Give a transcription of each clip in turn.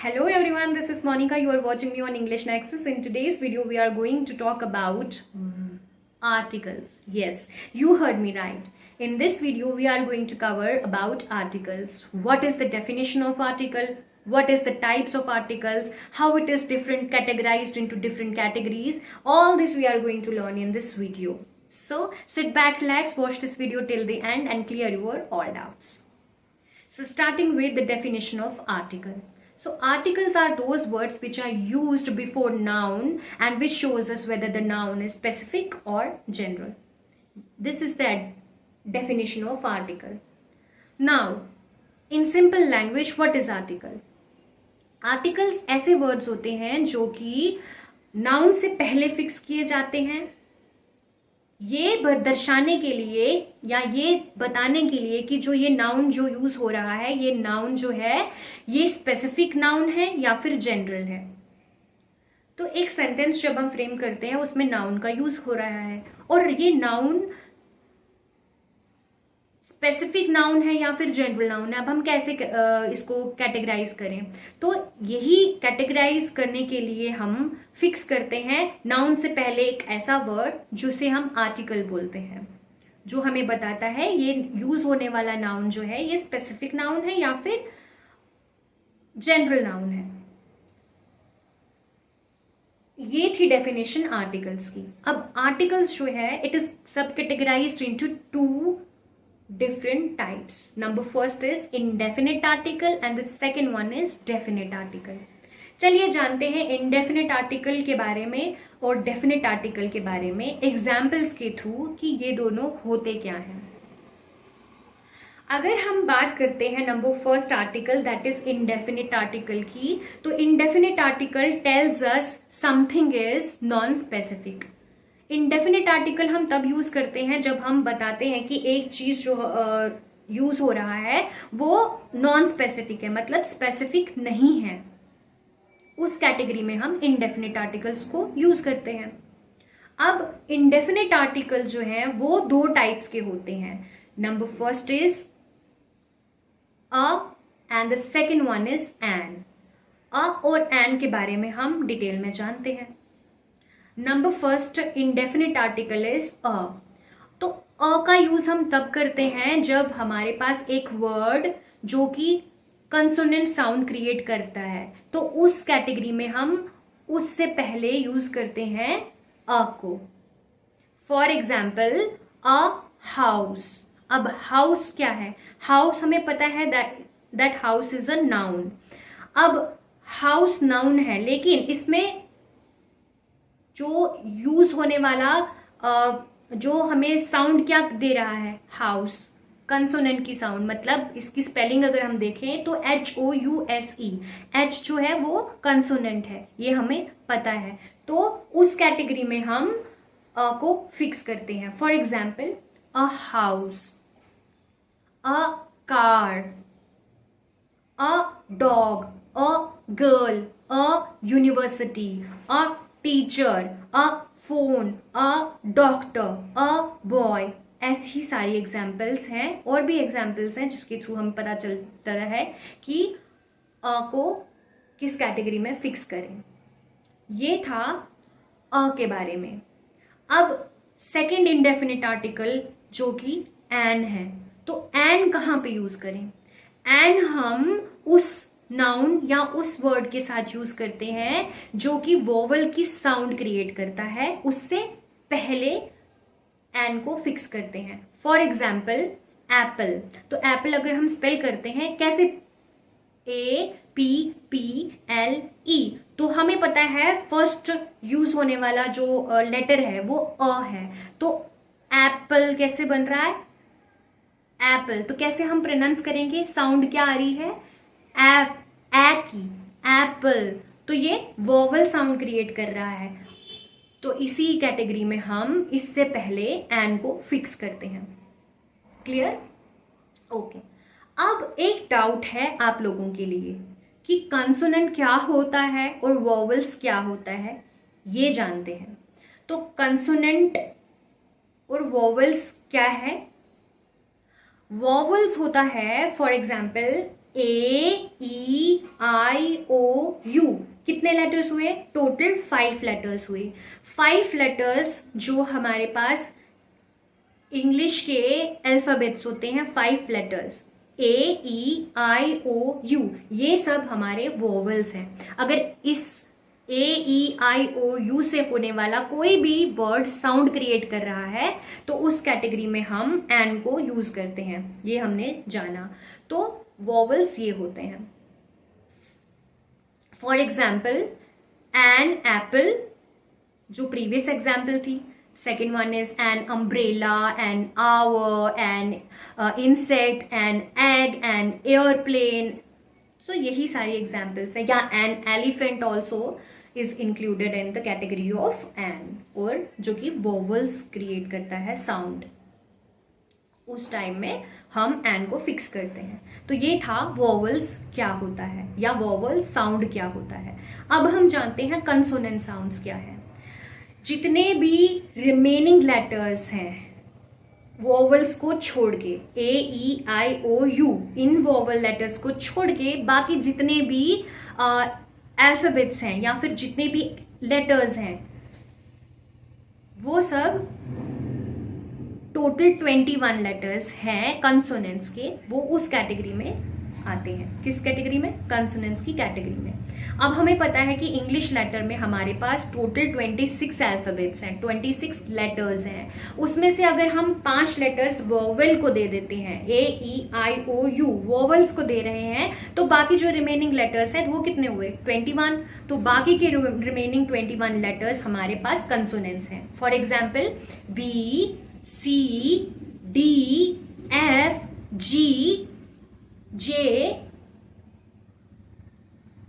Hello everyone, this is Monica. You are watching me on English Nexus. In today's video, we are going to talk about articles. Yes, you heard me right. In this video, we are going to cover about articles. What is the definition of article? What is the types of articles? How it is different categorized into different categories? All this we are going to learn in this video. So sit back, relax, watch this video till the end and clear your all doubts. So starting with the definition of article. So articles are those words which are used before noun and which shows us whether the noun is specific or general. This is the definition of article. Now, in simple language, what is article? Articles ऐसे words होते हैं जो कि noun से पहले fix किए जाते हैं, ये दर्शाने के लिए या ये बताने के लिए कि जो ये नाउन जो यूज हो रहा है, ये नाउन जो है ये स्पेसिफिक नाउन है या फिर जनरल है. तो एक सेंटेंस जब हम फ्रेम करते हैं उसमें नाउन का यूज हो रहा है और ये नाउन स्पेसिफिक नाउन है या फिर जनरल नाउन है. अब हम कैसे इसको कैटेगराइज करें? तो यही कैटेगराइज करने के लिए हम फिक्स करते हैं नाउन से पहले एक ऐसा वर्ड जिसे हम आर्टिकल बोलते हैं, जो हमें बताता है ये यूज होने वाला नाउन जो है ये स्पेसिफिक नाउन है या फिर जनरल नाउन है. ये थी डेफिनेशन आर्टिकल्स की. अब आर्टिकल्स जो है इट इज सब categorised into two different types. Number first is indefinite article and the second one is definite article. चलिए जानते हैं indefinite article के बारे में और definite article के बारे में examples के थ्रू कि ये दोनों होते क्या हैं. अगर हम बात करते हैं number first article that is indefinite article की, तो indefinite article tells us something is non-specific. Indefinite article हम तब यूज करते हैं जब हम बताते हैं कि एक चीज जो यूज हो रहा है वो नॉन स्पेसिफिक है, मतलब स्पेसिफिक नहीं है. उस कैटेगरी में हम इंडेफिनिट आर्टिकल्स को यूज करते हैं. अब इंडेफिनिट आर्टिकल जो है वो दो टाइप्स के होते हैं. Number first is a and the second one is an. A और एन के बारे में हम डिटेल में जानते हैं. Number first indefinite article is a. तो अ का यूज हम तब करते हैं जब हमारे पास एक वर्ड जो कि कंसोनेंट साउंड क्रिएट करता है, तो उस कैटेगरी में हम उससे पहले यूज करते हैं अ को. For example a house. अब हाउस क्या है? हाउस हमें पता है that house is a noun. अब हाउस नाउन है लेकिन इसमें जो यूज होने वाला जो हमें साउंड क्या दे रहा है, हाउस कंसोनेंट की साउंड. मतलब इसकी स्पेलिंग अगर हम देखें तो HOUSE, एच जो है वो कंसोनेंट है, ये हमें पता है. तो उस कैटेगरी में हम को फिक्स करते हैं. For example a house, a car, a dog, a girl, a university, a teacher, a phone, a doctor, a boy. ऐसी सारी एग्जाम्पल्स हैं और भी एग्जाम्पल्स हैं जिसके थ्रू हमें पता चलता है कि अ को किस कैटेगरी में फिक्स करें. ये था अ के बारे में. अब सेकेंड इंडेफिनिट आर्टिकल जो कि एन है, तो एन कहाँ पे यूज करें? एन हम उस नाउन या उस वर्ड के साथ यूज करते हैं जो कि वोवल की साउंड क्रिएट करता है, उससे पहले एन को फिक्स करते हैं. For example Apple. तो एप्पल अगर हम स्पेल करते हैं कैसे? APPLE. तो हमें पता है फर्स्ट यूज होने वाला जो लेटर है वो अ है. तो एप्पल कैसे बन रहा है? एप्पल. तो कैसे हम प्रोनाउंस करेंगे? साउंड क्या आ रही है? की एप्पल. तो ये वोवल साउंड क्रिएट कर रहा है. तो इसी कैटेगरी में हम इससे पहले एन को फिक्स करते हैं. क्लियर? ओके. अब एक डाउट है आप लोगों के लिए कि कंसोनेंट क्या होता है और वोवल्स क्या होता है, ये जानते हैं. तो कंसोनेंट और वोवल्स क्या है? वोवल्स होता है for example A E I O you कितने लेटर्स हुए? टोटल 5 लेटर्स हुए। 5 लेटर्स जो हमारे पास इंग्लिश के अल्फाबेट्स होते हैं, 5 letters A E I O U, ये सब हमारे वोवल्स हैं। अगर इस AEIOU से होने वाला कोई भी वर्ड साउंड क्रिएट कर रहा है तो उस कैटेगरी में हम एन को यूज करते हैं, ये हमने जाना। तो वोवल्स ये होते हैं। फॉर एग्जाम्पल एन एप्पल, जो प्रीवियस एग्जाम्पल थी। Second one is an umbrella, an hour, an insect, an egg, an airplane. So यही सारी एग्जाम्पल्स है। या an elephant also is included in the category of an, और जो कि vowels create करता है साउंड। उस टाइम में हम एन को फिक्स करते हैं। तो ये था वोवल्स क्या होता है या वोवल साउंड क्या होता है। अब हम जानते हैं कंसोनेंट साउंड्स क्या है। जितने भी रिमेनिंग लेटर्स हैं वोवल्स को छोड़ के, AEIOU, इन वोवल लेटर्स को छोड़ के बाकी जितने भी अल्फाबेट्स हैं या फिर जितने भी लेटर्स हैं वो सब टोटल 21 लेटर्स हैं कंसोनेंट्स के, वो उस कैटेगरी में आते हैं। किस कैटेगरी में? कंसोनेंट्स की कैटेगरी में। अब हमें पता है कि इंग्लिश लेटर में हमारे पास टोटल 26 अल्फाबेट्स हैं, 26 लेटर्स हैं। उसमें से अगर हम 5 लेटर्स वोवेल को दे देते हैं, AEIOU वोवेल्स को दे रहे हैं, तो बाकी जो रिमेनिंग लेटर्स हैं वो कितने हुए? 21। तो बाकी के रिमेनिंग 21 लेटर्स हमारे पास कंसोनेंट्स हैं। For example B, C, D, F, G, J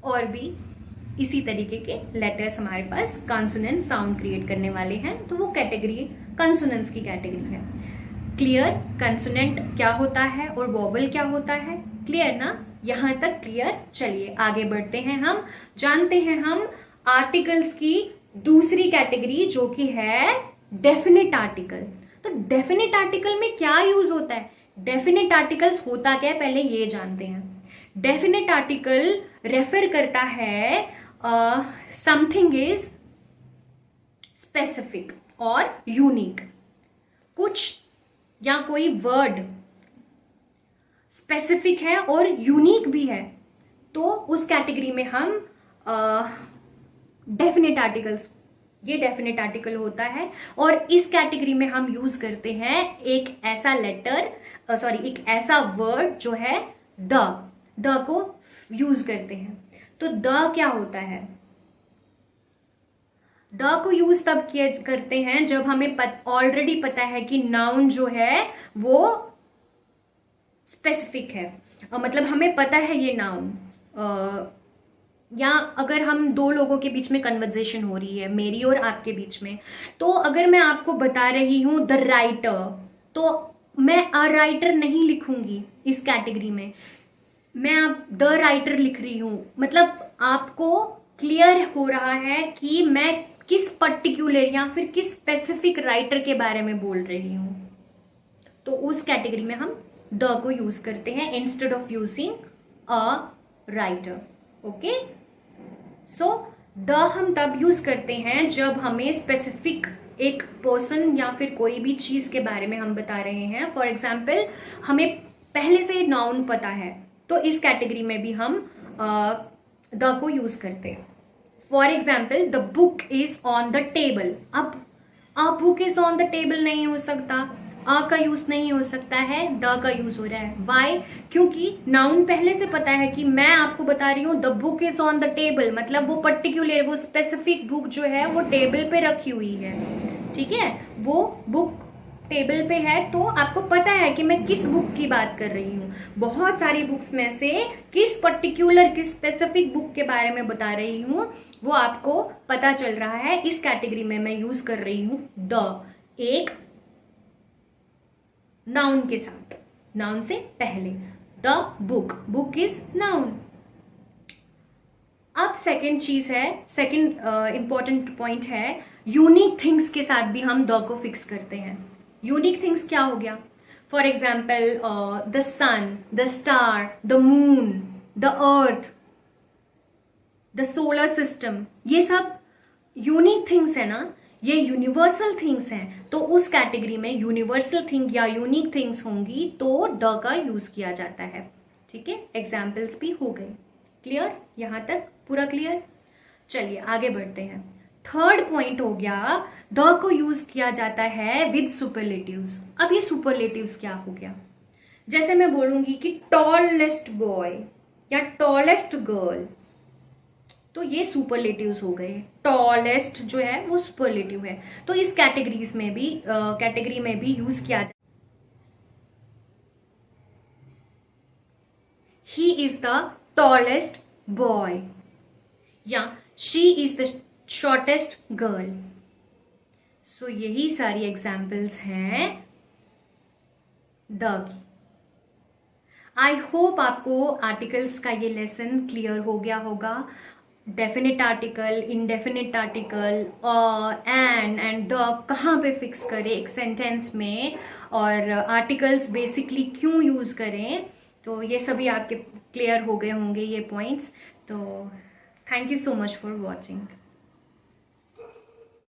और भी इसी तरीके के लेटर्स हमारे पास कंसोनेंट साउंड क्रिएट करने वाले हैं। तो वो कैटेगरी कंसोनेंट्स की कैटेगरी है। क्लियर? कंसोनेंट क्या होता है और वोवेल क्या होता है? क्लियर ना? यहां तक क्लियर? चलिए आगे बढ़ते हैं। हम जानते हैं हम आर्टिकल्स की दूसरी कैटेगरी जो कि है डेफिनेट आर्टिकल। तो डेफिनेट आर्टिकल में क्या यूज होता है? डेफिनेट आर्टिकल्स होता क्या है पहले ये जानते हैं। डेफिनेट आर्टिकल रेफर करता है समथिंग इज स्पेसिफिक और यूनिक। कुछ या कोई वर्ड स्पेसिफिक है और यूनिक भी है तो उस कैटेगरी में हम डेफिनेट आर्टिकल्स, ये डेफिनेट आर्टिकल होता है। और इस कैटेगरी में हम यूज करते हैं एक ऐसा लेटर, एक ऐसा वर्ड जो है द को यूज करते हैं। तो द क्या होता है? द को यूज तब किया करते हैं जब हमें ऑलरेडी पता है कि नाउन जो है वो स्पेसिफिक है, मतलब हमें पता है ये नाउन, या अगर हम दो लोगों के बीच में कन्वर्सेशन हो रही है, मेरी और आपके बीच में, तो अगर मैं आपको बता रही हूं द राइटर, तो मैं अ राइटर नहीं लिखूंगी इस कैटेगरी में, मैं आप द राइटर लिख रही हूं। मतलब आपको क्लियर हो रहा है कि मैं किस पर्टिकुलर या फिर किस स्पेसिफिक राइटर के बारे में बोल रही हूं। तो उस कैटेगरी में हम द को यूज करते हैं instead of using a writer. Okay, so the हम तब यूज करते हैं जब हमें स्पेसिफिक एक पर्सन या फिर कोई भी चीज के बारे में हम बता रहे हैं। फॉर एग्जाम्पल हमें पहले से नाउन पता है तो इस कैटेगरी में भी हम द को यूज करते हैं। For example the book is on the table. अब a book is on the table नहीं हो सकता, अ का यूज नहीं हो सकता है, द का यूज हो रहा है। वाई? क्योंकि नाउन पहले से पता है कि मैं आपको बता रही हूं the book is on the table, मतलब वो पर्टिकुलर, वो स्पेसिफिक बुक जो है वो टेबल पे रखी हुई है। ठीक है, वो बुक टेबल पे है तो आपको पता है कि मैं किस बुक की बात कर रही हूँ। बहुत सारी बुक्स में से किस पर्टिकुलर, किस स्पेसिफिक बुक के बारे में बता रही हूँ वो आपको पता चल रहा है। इस कैटेगरी में मैं यूज कर रही हूं द, एक नाउन के साथ, नाउन से पहले। The book, book is noun. अब सेकेंड चीज है, सेकेंड इंपॉर्टेंट पॉइंट है, यूनिक थिंग्स के साथ भी हम द को फिक्स करते हैं। यूनिक थिंग्स क्या हो गया? For example the sun, the star, the moon, the earth, the solar system, ये सब यूनिक थिंग्स है ना, ये यूनिवर्सल थिंग्स हैं, तो उस कैटेगरी में यूनिवर्सल थिंग या यूनिक थिंग्स होंगी तो द का यूज किया जाता है। ठीक है, एग्जाम्पल्स भी हो गए। क्लियर, यहां तक पूरा क्लियर। चलिए आगे बढ़ते हैं। थर्ड पॉइंट हो गया, द को यूज किया जाता है विद सुपरलेटिव्स। अब ये सुपरलेटिव्स क्या हो गया, जैसे मैं बोलूंगी कि टॉलेस्ट बॉय या टॉलेस्ट गर्ल, तो ये सुपरलेटिव्स हो गए। टॉलेस्ट जो है वो सुपरलेटिव है, तो इस कैटेगरी में भी यूज किया जाता है। He is the tallest boy या she is the shortest girl. So यही सारी एग्जाम्पल्स हैं द की। आई होप आपको आर्टिकल्स का ये लेसन क्लियर हो गया होगा। Definite article, indefinite article, and the कहाँ पे फिक्स करें एक सेंटेंस में, और आर्टिकल्स बेसिकली क्यों यूज करें, तो ये सभी आपके क्लियर हो गए होंगे ये पॉइंट्स। तो thank you so much for watching.